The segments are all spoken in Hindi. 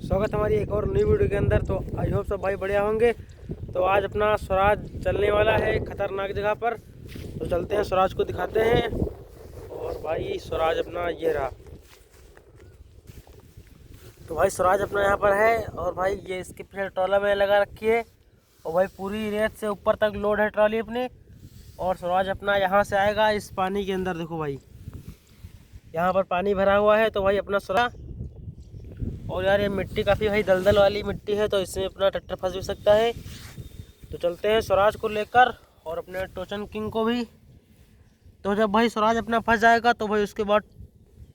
स्वागत हमारी एक और नई वीडियो के अंदर। तो आई होप सब भाई बढ़िया होंगे। तो आज अपना स्वराज चलने वाला है खतरनाक जगह पर। तो चलते हैं, स्वराज को दिखाते हैं। और भाई स्वराज अपना ये रहा। तो भाई स्वराज अपना यहाँ पर है। और भाई ये इसके पीछे ट्रॉला में लगा रखी है। और भाई पूरी रेत से ऊपर तक लोड है ट्रॉली अपनी। और स्वराज अपना यहाँ से आएगा इस पानी के अंदर। देखो भाई यहाँ पर पानी भरा हुआ है। तो भाई अपना स्वराज, और यार ये मिट्टी काफ़ी भाई दलदल वाली मिट्टी है, तो इसमें अपना ट्रैक्टर फंस भी सकता है। तो चलते हैं स्वराज को लेकर और अपने टोचन किंग को भी। तो जब भाई स्वराज अपना फंस जाएगा तो भाई उसके बाद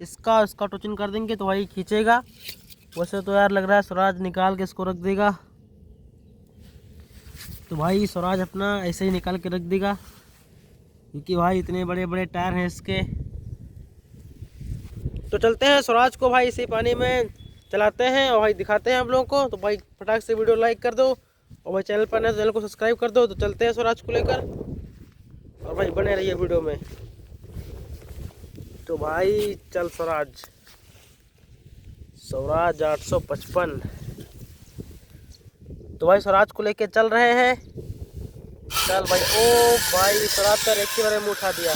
इसका टोचन कर देंगे तो भाई खींचेगा। वैसे तो यार लग रहा है स्वराज निकाल के इसको रख देगा। तो भाई स्वराज अपना ऐसे ही निकाल के रख देगा, क्योंकि भाई इतने बड़े बड़े टायर हैं इसके। तो चलते हैं स्वराज को भाई इसी पानी में चलाते हैं और भाई दिखाते हैं आप लोगों को। तो भाई फटाक से वीडियो लाइक कर दो और भाई चैनल पर नए तो चैनल को सब्सक्राइब कर दो। तो चलते हैं स्वराज को लेकर और भाई बने रहिए वीडियो में। तो भाई चल स्वराज 855। तो भाई स्वराज को लेके चल रहे हैं। चल भाई, ओ भाई स्वराज का एक ही बार मुँह उठा दिया।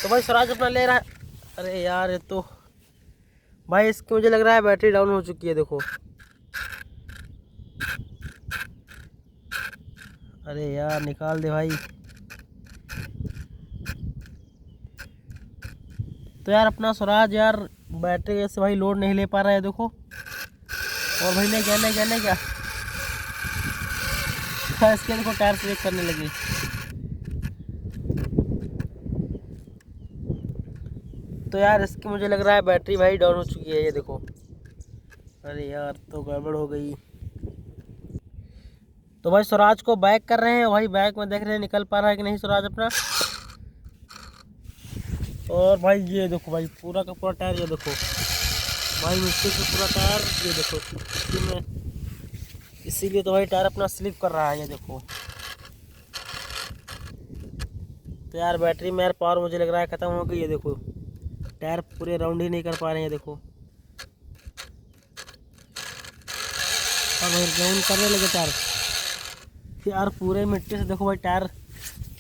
तो भाई स्वराज अपना ले रहा है। अरे यार ये तो भाई इसकी मुझे लग रहा है बैटरी डाउन हो चुकी है। देखो, अरे यार निकाल दे भाई। तो यार अपना स्वराज यार बैटरी से भाई लोड नहीं ले पा रहा है। देखो, और भाई ले गया इसके देखो टायर स्लिप करने लगे। तो यार इसकी मुझे लग रहा है बैटरी भाई डाउन हो चुकी है। ये देखो, अरे यार तो गड़बड़ हो गई। तो भाई स्वराज को बैक कर रहे हैं। भाई बैक में देख रहे हैं निकल पा रहा है कि नहीं स्वराज अपना। और भाई ये देखो भाई पूरा का पूरा टायर, ये देखो भाई मिट्टी से पूरा टायर, ये देखो इसी में, इसीलिए तो भाई टायर अपना स्लिप कर रहा है। ये देखो, तो यार बैटरी में यार पावर मुझे लग रहा है ख़त्म हो गई। ये देखो टायर पूरे राउंड ही नहीं कर पा रहे हैं। देखो, और भाई राउंड करने लगे टायर यार पूरे मिट्टी से। देखो भाई टायर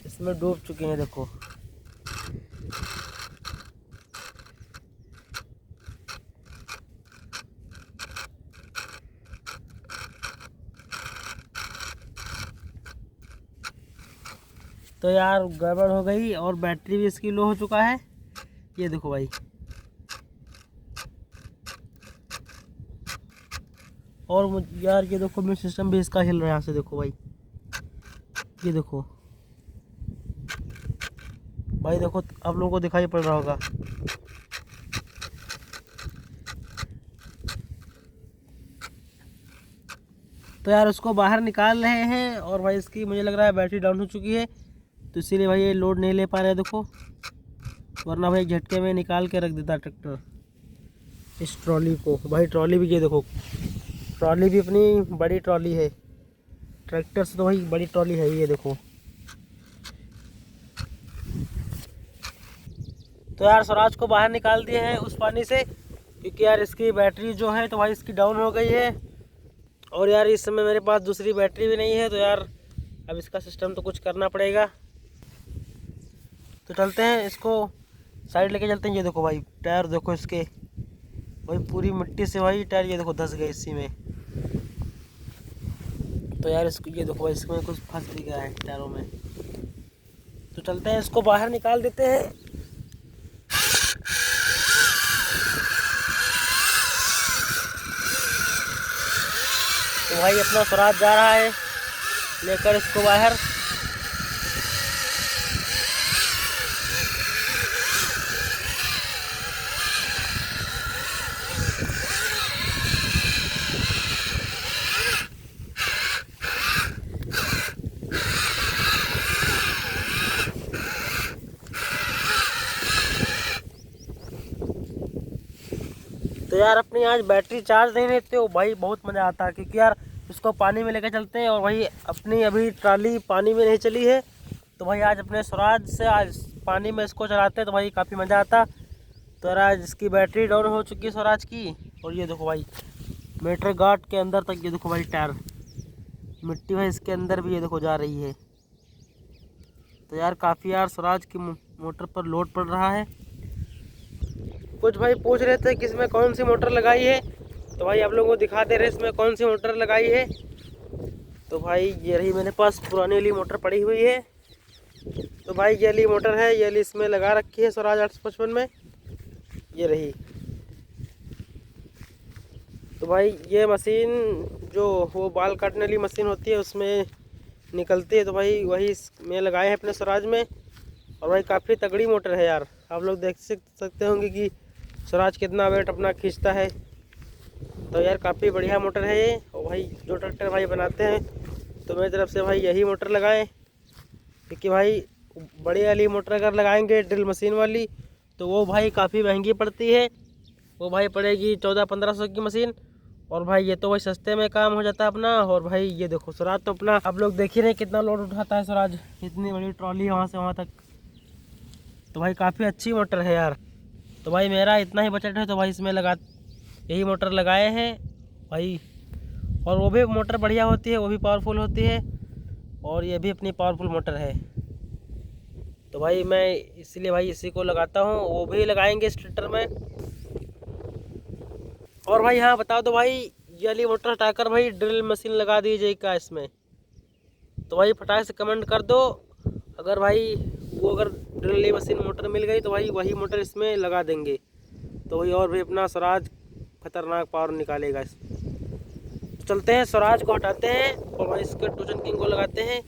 इसमें डूब चुके हैं। देखो, तो यार गड़बड़ हो गई और बैटरी भी इसकी लो हो चुका है। ये देखो भाई, और यार ये देखो मेरा सिस्टम भी इसका हिल रहा है यहाँ से। देखो भाई, ये देखो भाई, देखो आप लोगों को दिखाई पड़ रहा होगा। तो यार उसको बाहर निकाल रहे हैं और भाई इसकी मुझे लग रहा है बैटरी डाउन हो चुकी है, तो इसीलिए भाई ये लोड नहीं ले पा रहे हैं। देखो, वरना भाई झटके में निकाल के रख देता ट्रैक्टर इस ट्रॉली को। भाई ट्रॉली भी, ये देखो ट्रॉली भी अपनी बड़ी ट्रॉली है, ट्रैक्टर से तो भाई बड़ी ट्रॉली है। ये देखो, तो यार स्वराज को बाहर निकाल दिए हैं उस पानी से, क्योंकि यार इसकी बैटरी जो है तो भाई इसकी डाउन हो गई है। और यार इस समय मेरे पास दूसरी बैटरी भी नहीं है, तो यार अब इसका सिस्टम तो कुछ करना पड़ेगा। तो चलते हैं, इसको साइड लेके चलते हैं। ये देखो भाई टायर देखो इसके, भाई पूरी मिट्टी से भाई टायर ये देखो धंस गए इसी में। तो यार इसको ये देखो भाई इसमें कुछ फंस भी गया है टायरों में। तो चलते हैं, इसको बाहर निकाल देते हैं। तो भाई अपना स्वराज जा रहा है लेकर इसको बाहर। तो यार अपनी आज बैटरी चार्ज नहीं रहती हो भाई, बहुत मज़ा आता है, क्योंकि यार उसको पानी में लेकर चलते हैं। और भाई अपनी अभी ट्राली पानी में नहीं चली है, तो भाई आज अपने स्वराज से आज पानी में इसको चलाते हैं, तो भाई काफ़ी मज़ा आता। तो आज इसकी बैटरी डाउन हो चुकी है स्वराज की। और ये देखो भाई मीटर गार्ड के अंदर तक ये देखो भाई टायर, मिट्टी भाई इसके अंदर भी ये देखो जा रही है। तो यार काफ़ी यार स्वराज की मोटर पर लोड पड़ रहा है। कुछ भाई पूछ रहे थे कि इसमें कौन सी मोटर लगाई है, तो भाई आप लोगों को दिखा दे रहे इसमें कौन सी मोटर लगाई है। तो भाई ये रही मेरे पास पुरानी वाली मोटर पड़ी हुई है। तो भाई ये वाली मोटर है, ये वाली इसमें लगा रखी है स्वराज 855 में, ये रही। तो भाई ये मशीन जो वो बाल काटने वाली मशीन होती है उसमें निकलती है, तो भाई वही में लगाए हैं अपने स्वराज में। और भाई काफ़ी तगड़ी मोटर है यार, आप लोग देख सकते होंगे कि स्वराज कितना वेट अपना खींचता है। तो यार काफ़ी बढ़िया मोटर है ये। और भाई जो ट्रैक्टर भाई बनाते हैं तो मेरी तरफ से भाई यही मोटर लगाएं, क्योंकि भाई बड़ी वाली मोटर अगर लगाएंगे ड्रिल मशीन वाली तो वो भाई काफ़ी महंगी पड़ती है। वो भाई पड़ेगी 1400-1500 की मशीन। और भाई ये तो भाई सस्ते में काम हो जाता है अपना। और भाई ये देखो स्वराज तो अपना आप लोग देख ही रहे कितना लोड उठाता है स्वराज, इतनी बड़ी ट्रॉली वहाँ से वहाँ तक। तो भाई काफ़ी अच्छी मोटर है यार। तो भाई मेरा इतना ही बजट है तो भाई इसमें यही मोटर लगाए हैं भाई। और वो भी मोटर बढ़िया होती है, वो भी पावरफुल होती है, और ये भी अपनी पावरफुल मोटर है। तो भाई मैं इसलिए भाई इसी को लगाता हूँ, वो भी लगाएंगे इस ट्रैक्टर में। और भाई हाँ बता दो भाई, ये वाली मोटर हटाकर भाई ड्रिल मशीन लगा दीजिएगा इसमें। तो भाई फटाक से कमेंट कर दो, अगर भाई अगर ड्रिल मशीन मोटर मिल गई तो भाई वही मोटर इसमें लगा देंगे। तो भाई और भी अपना स्वराज खतरनाक पावर निकालेगा। तो चलते हैं स्वराज को हटाते हैं और भाई इसके टोचन किंग को लगाते हैं।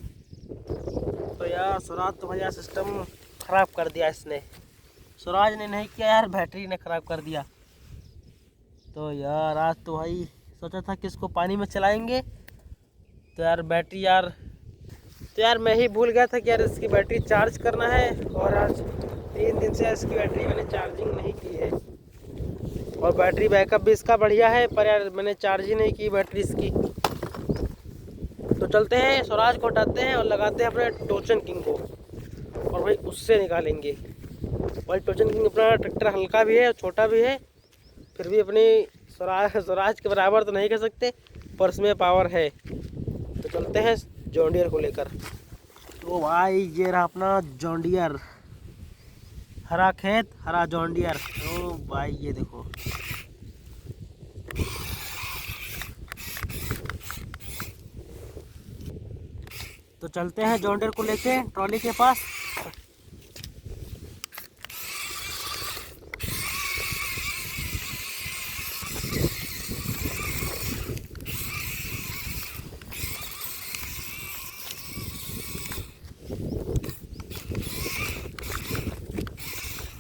तो यार स्वराज तो भैया सिस्टम ख़राब कर दिया इसने, स्वराज ने नहीं किया यार, बैटरी ने ख़राब कर दिया। तो यार आज तो भाई सोचा था कि इसको पानी में चलाएंगे, तो यार बैटरी तो यार मैं ही भूल गया था कि यार इसकी बैटरी चार्ज करना है। और आज 3 दिन से इसकी बैटरी मैंने चार्जिंग नहीं की है। और बैटरी बैकअप भी इसका बढ़िया है, पर यार मैंने चार्ज ही नहीं की बैटरी इसकी। तो चलते हैं स्वराज को हटाते हैं और लगाते हैं अपने टोचन किंग को, और भाई उससे निकालेंगे। भाई टोचन किंग अपना ट्रैक्टर हल्का भी है और छोटा भी है, फिर भी अपनी स्वराज के बराबर तो नहीं कर सकते, पर उसमें पावर है। तो चलते हैं जॉन डियर को लेकर। तो भाई ये रहा अपना जॉन डियर, हरा खेत हरा जॉन डियर। तो भाई ये देखो तो चलते हैं जॉन डियर को लेके ट्रॉली के पास।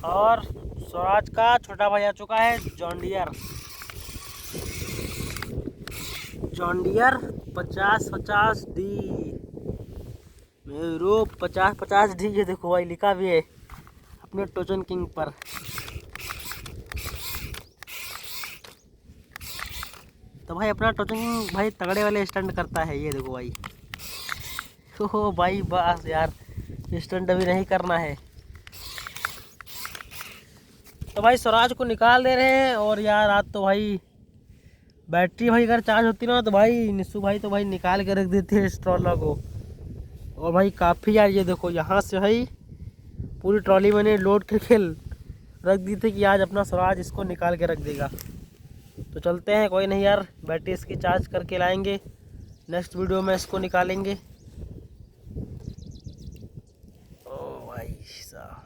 और स्वराज का छोटा भाई आ चुका है जॉन डियर 50-50 डी मेरो 50-50 डी। ये देखो भाई लिखा भी है अपने टोचन किंग पर। तो भाई अपना टोचन किंग भाई तगड़े वाले स्टंट करता है, ये देखो भाई। ओहो भाई बस यार स्टंट अभी नहीं करना है। तो भाई स्वराज को निकाल दे रहे हैं। और यार आज तो भाई बैटरी भाई अगर चार्ज होती ना तो भाई निस्सू भाई तो भाई निकाल के रख देते हैं इस ट्रॉला को। और भाई काफ़ी यार ये देखो यहाँ से भाई पूरी ट्रॉली मैंने लोड करके रख दी थी कि आज अपना स्वराज इसको निकाल के रख देगा। तो चलते हैं, कोई नहीं यार बैटरी इसकी चार्ज करके लाएंगे, नेक्स्ट वीडियो में इसको निकालेंगे। ओ भाई साहब,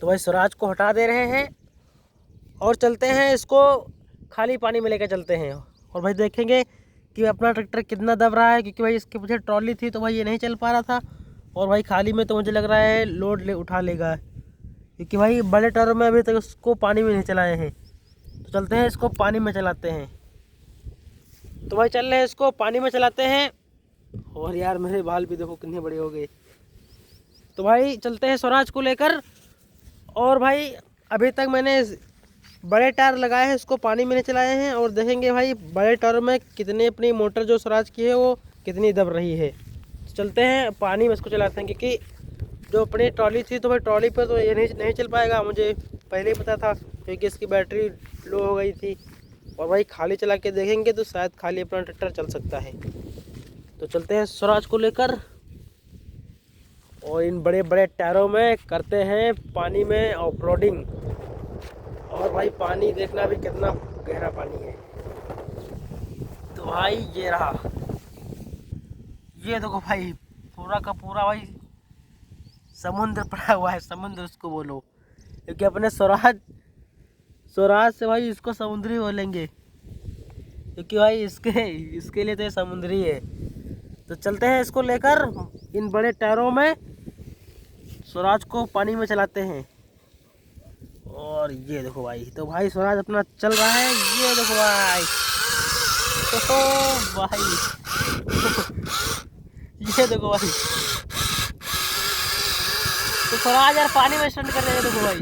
तो भाई स्वराज को हटा दे रहे हैं और चलते हैं इसको खाली पानी में लेकर चलते हैं। और भाई देखेंगे कि अपना ट्रैक्टर कितना दब रहा है, क्योंकि भाई इसके पीछे ट्रॉली थी तो भाई ये नहीं चल पा रहा था। और भाई खाली में तो मुझे लग रहा है लोड उठा लेगा, क्योंकि भाई बड़े टायरों में अभी तक उसको पानी में नहीं चलाए हैं। तो चलते हैं इसको पानी में चलाते हैं। तो भाई चल रहे हैं इसको पानी में चलाते हैं। और यार मेरे बाल भी देखो कितने बड़े हो गए। तो भाई चलते हैं स्वराज को लेकर। और भाई अभी तक मैंने बड़े टायर लगाए हैं, इसको पानी में नहीं चलाए हैं। और देखेंगे भाई बड़े टायर में कितनी अपनी मोटर जो स्वराज की है वो कितनी दब रही है। तो चलते हैं पानी में इसको चलाते हैं, क्योंकि जो अपनी ट्रॉली थी तो भाई ट्रॉली पर तो ये नहीं चल पाएगा, मुझे पहले ही पता था, क्योंकि इसकी बैटरी लो हो गई थी। और भाई खाली चला के देखेंगे तो शायद खाली अपना ट्रैक्टर चल सकता है। तो चलते हैं स्वराज को लेकर और इन बड़े बड़े टायरों में करते हैं पानी में ऑफरोडिंग। और भाई पानी देखना भी कितना गहरा पानी है। तो भाई ये रहा, ये देखो भाई पूरा का पूरा भाई समुद्र पड़ा हुआ है, समुद्र उसको बोलो, क्योंकि अपने स्वराज से भाई इसको समुद्री बोलेंगे, क्योंकि भाई इसके लिए तो ये समुद्री है। तो चलते हैं इसको लेकर इन बड़े टायरों में स्वराज को पानी में चलाते हैं। और ये देखो भाई, तो भाई स्वराज अपना चल रहा है, ये देखो भाई, तो भाई ये देखो भाई, तो स्वराज यार पानी में स्टंट कर रहे हैं, देखो भाई,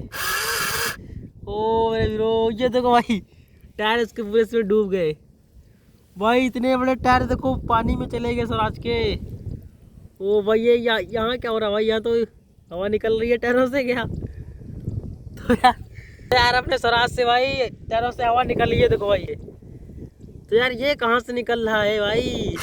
ओ मेरे वीरो, ये देखो भाई टायर इसके पूरे से डूब गए भाई, इतने बड़े टायर देखो पानी में चले गए स्वराज के। ओ भाई ये यहाँ क्या हो रहा है भाई, यहाँ तो हवा निकल रही है टायरों से क्या। तो यार अपने स्वराज से भाई टायरों से हवा निकल रही है, देखो भाई ये, तो यार ये कहाँ से निकल रहा है भाई।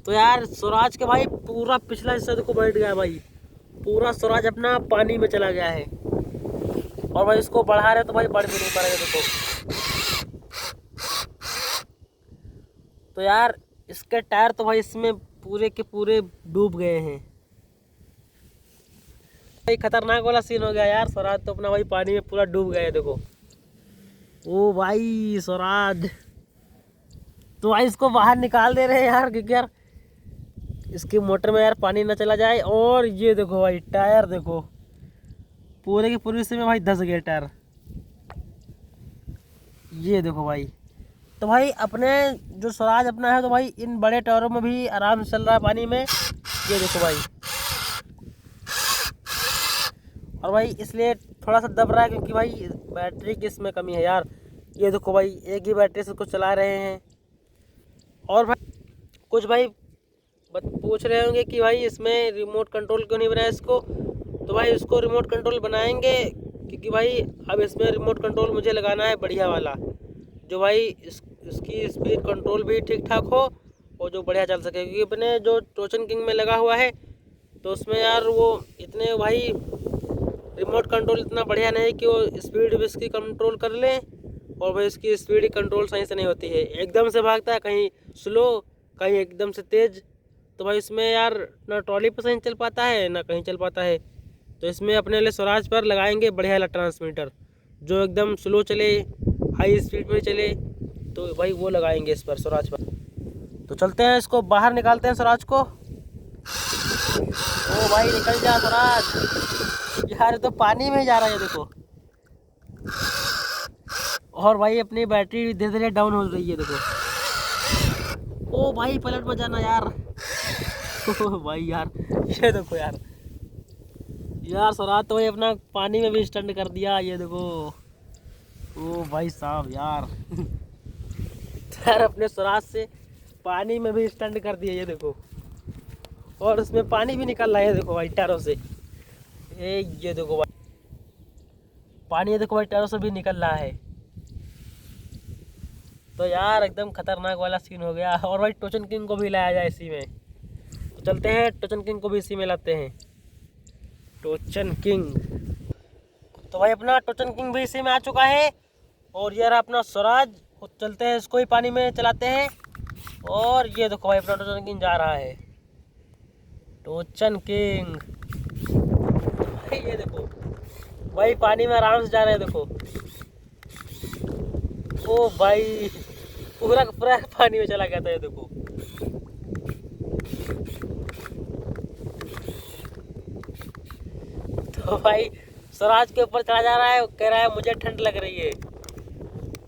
तो यार स्वराज के भाई पूरा पिछला हिस्सा देखो बैठ गया भाई, पूरा स्वराज अपना पानी में चला गया है। और भाई इसको बढ़ा रहे तो भाई बढ़ भी नहीं पा रहे देखो। तो यार इसके टायर तो भाई इसमें पूरे के पूरे डूब गए हैं भाई, खतरनाक वाला सीन हो गया यार। स्वराज तो अपना भाई पानी में पूरा डूब गया है देखो। ओ भाई स्वराज, तो भाई इसको बाहर निकाल दे रहे हैं यार, क्योंकि यार इसकी मोटर में यार पानी ना चला जाए। और ये देखो भाई टायर देखो पूरे के पूरे से में भाई धंस गए टायर, ये देखो भाई। तो भाई अपने जो स्वराज अपना है तो भाई इन बड़े टायरों में भी आराम से चल रहा है पानी में, ये देखो भाई। और भाई इसलिए थोड़ा सा दब रहा है, क्योंकि भाई बैटरी की इसमें कमी है यार। ये देखो भाई एक ही बैटरी से इसको चला रहे हैं। और भाई कुछ भाई पूछ रहे होंगे कि भाई इसमें रिमोट कंट्रोल क्यों नहीं बनाया इसको, तो भाई इसको रिमोट कंट्रोल बनाएंगे, क्योंकि भाई अब इसमें रिमोट कंट्रोल मुझे लगाना है बढ़िया वाला, जो भाई इसकी स्पीड कंट्रोल भी ठीक ठाक हो और जो बढ़िया चल सके। क्योंकि अपने जो टोचन किंग में लगा हुआ है तो उसमें यार वो इतने भाई रिमोट कंट्रोल इतना बढ़िया नहीं कि वो स्पीड भी इसकी कंट्रोल कर ले, और भाई इसकी स्पीड कंट्रोल सही से नहीं होती है, एकदम से भागता है, कहीं स्लो कहीं एकदम से तेज़। तो भाई इसमें यार ना ट्रॉली पर सही चल पाता है ना कहीं चल पाता है। तो इसमें अपने लिए स्वराज पर लगाएंगे बढ़िया वाला ट्रांसमीटर, जो एकदम स्लो चले, हाई स्पीड पर चले, तो भाई वो लगाएंगे इस पर स्वराज पर। तो चलते हैं इसको बाहर निकालते हैं स्वराज को। ओ भाई निकल जा स्वराज, यार तो पानी में जा रहा है देखो। और भाई अपनी बैटरी धीरे धीरे डाउन हो रही है देखो। ओ भाई पलट बजाना यार। ओ भाई यार ये देखो यार, स्वराज तो भाई अपना पानी में भी स्टंट कर दिया, ये देखो। ओ भाई साहब यार यार अपने स्वराज से पानी में भी स्टंट कर दिया, ये देखो। और उसमें पानी भी निकल रहा है देखो भाई टायरों से, ये देखो भाई पानी देखो भाई टायरों से भी निकल रहा है। तो यार एकदम खतरनाक वाला सीन हो गया। और भाई टोचन किंग को भी लाया जाए इसी में, तो चलते हैं टोचन किंग को भी इसी में लाते हैं। टोचन किंग, तो भाई अपना टोचन किंग भी इसी में आ चुका है। और ये रहा अपना स्वराज, चलते हैं इसको ही पानी में चलाते हैं। और ये देखो भाई अपना टोचन किंग जा रहा है, टोचन किंग भाई, ये देखो भाई पानी में आराम से जा रहे हैं देखो। ओ भाई पूरा पूरा पानी में चला गया था, ये देखो। तो भाई स्वराज के ऊपर चला जा रहा है, कह रहा है मुझे ठंड लग रही है।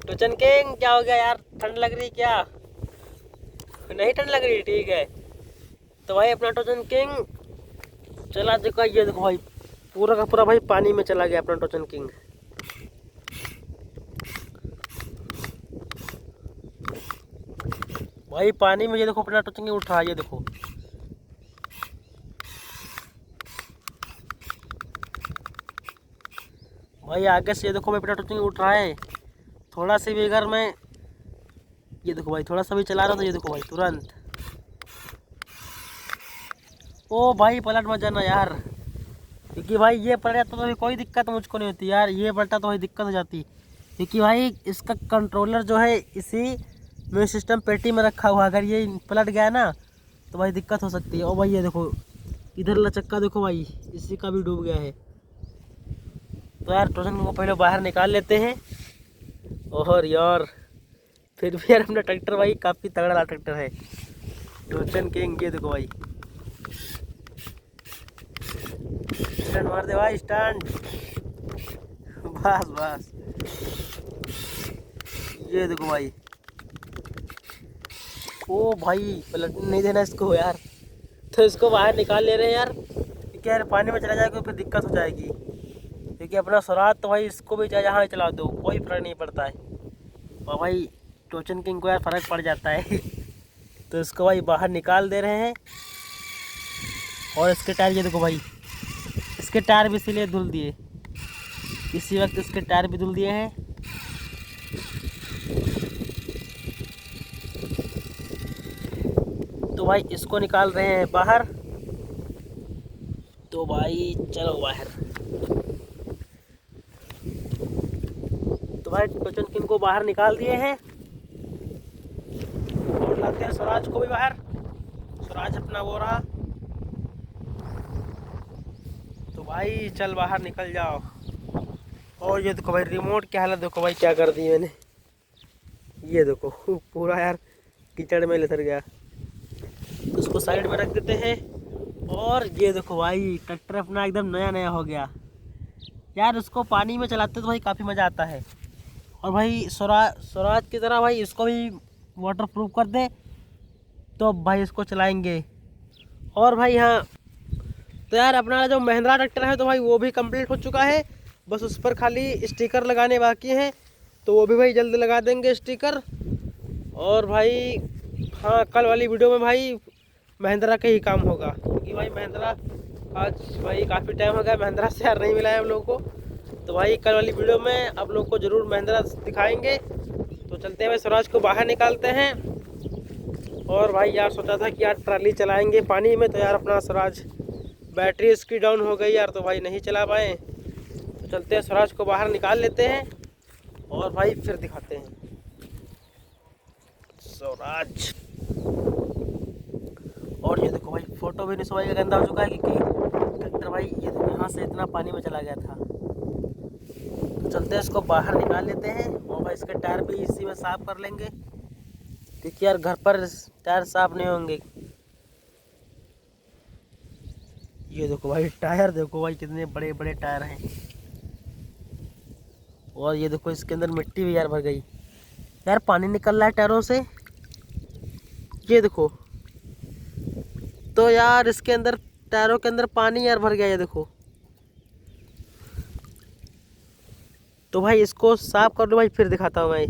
टोचन किंग क्या हो गया यार, ठंड लग रही क्या? नहीं ठंड लग रही, ठीक है। तो भाई अपना टोचन किंग चला चुका, ये देखो भाई पूरा का पूरा भाई पानी में चला गया अपना टोचन किंग। भाई पानी में ये देखो अपना टोचन किंग उठ रहा है, ये देखो। भाई आगे से ये देखो भाई अपना टोचन किंग उठ रहा है। थोड़ा सा भी अगर मैं ये देखो भाई थोड़ा सा भी चला रहा हूँ तो ये देखो भाई तुरंत। ओ भाई पलट मत जाना यार, क्योंकि भाई ये पलट जाता तो भाई कोई दिक्कत मुझको नहीं होती यार, ये पलटा तो भाई दिक्कत हो जाती, क्योंकि भाई इसका कंट्रोलर जो है इसी म्यूजिक सिस्टम पेटी में रखा हुआ, अगर ये पलट गया ना तो भाई दिक्कत हो सकती है। और भाई ये देखो इधर लचक्का देखो भाई, इसी का भी डूब गया है। तो यार टोचन को पहले बाहर निकाल लेते हैं। और यार फिर भी यार अपना ट्रैक्टर भाई काफ़ी तगड़ा वाला ट्रैक्टर है टोचन किंग। ये देखो भाई स्टैंड मार दे भाई, स्टैंड, बस बस। ये देखो भाई, ओ भाई पलट नहीं देना इसको यार, तो इसको बाहर निकाल ले रहे हैं यार, क्योंकि यार पानी में चला जाएगा फिर दिक्कत हो जाएगी। क्योंकि अपना स्वराज तो भाई इसको भी चाहे जहाँ ही चला दो कोई फ़र्क नहीं पड़ता है, और भाई टोचन किंग को यार फ़र्क पड़ जाता है। तो इसको भाई बाहर निकाल दे रहे हैं। और इसके टायर ये देखो भाई, इसके टायर भी इसीलिए धुल दिए, इसी वक्त इसके टायर भी धुल दिए हैं। तो भाई इसको निकाल रहे हैं बाहर। तो भाई चलो बाहर। तो भाई टोचन किंग को बाहर निकाल दिए हैं और लाते हैं स्वराज को भी बाहर। स्वराज अपना वो रहा। तो भाई चल बाहर निकल जाओ। और ये देखो भाई रिमोट की हालत देखो भाई क्या कर दी मैंने, ये देखो पूरा यार कीचड़ में लेकर गया। तो उसको साइड में रख देते हैं। और ये देखो भाई ट्रैक्टर अपना एकदम नया नया हो गया यार। उसको पानी में चलाते तो भाई काफ़ी मज़ा आता है। और भाई स्वराज की तरह भाई इसको भी वाटर प्रूफ कर दे तो भाई इसको चलाएंगे। और भाई हाँ, तो यार अपना जो महिंद्रा ट्रैक्टर है तो भाई वो भी कंप्लीट हो चुका है, बस उस पर खाली स्टिकर लगाने बाकी हैं, तो वो भी भाई जल्द लगा देंगे स्टिकर। और भाई हाँ, कल वाली वीडियो में भाई महिंद्रा का ही काम होगा, क्योंकि भाई महिंद्रा आज भाई काफ़ी टाइम हो गया महिंद्रा से यार नहीं मिला है हम लोग को। तो भाई कल वाली वीडियो में आप लोग को ज़रूर महिंद्रा दिखाएंगे। तो चलते हैं भाई स्वराज को बाहर निकालते हैं। और भाई यार सोचा था कि यार ट्राली चलाएंगे पानी में, तो यार अपना स्वराज बैटरी इसकी डाउन हो गई यार, तो भाई नहीं चला पाए। तो चलते हैं स्वराज को बाहर निकाल लेते हैं और भाई फिर दिखाते हैं स्वराज। और ये देखो भाई फोटो भी निशो भाई का गंदा हो चुका है, क्योंकि ट्रैक्टर भाई ये देखो यहाँ से इतना पानी में चला गया था। तो चलते हैं इसको बाहर निकाल लेते हैं और भाई इसके टायर भी इसी में साफ़ कर लेंगे, क्योंकि यार घर पर टायर साफ़ नहीं होंगे। ये देखो भाई टायर देखो भाई कितने बड़े बड़े टायर हैं। और ये देखो इसके अंदर मिट्टी भी यार भर गई यार, पानी निकल रहा है टायरों से, ये देखो। तो यार इसके अंदर टायरों के अंदर पानी यार भर गया, ये देखो। तो भाई इसको साफ कर लो भाई, फिर दिखाता हूँ मैं।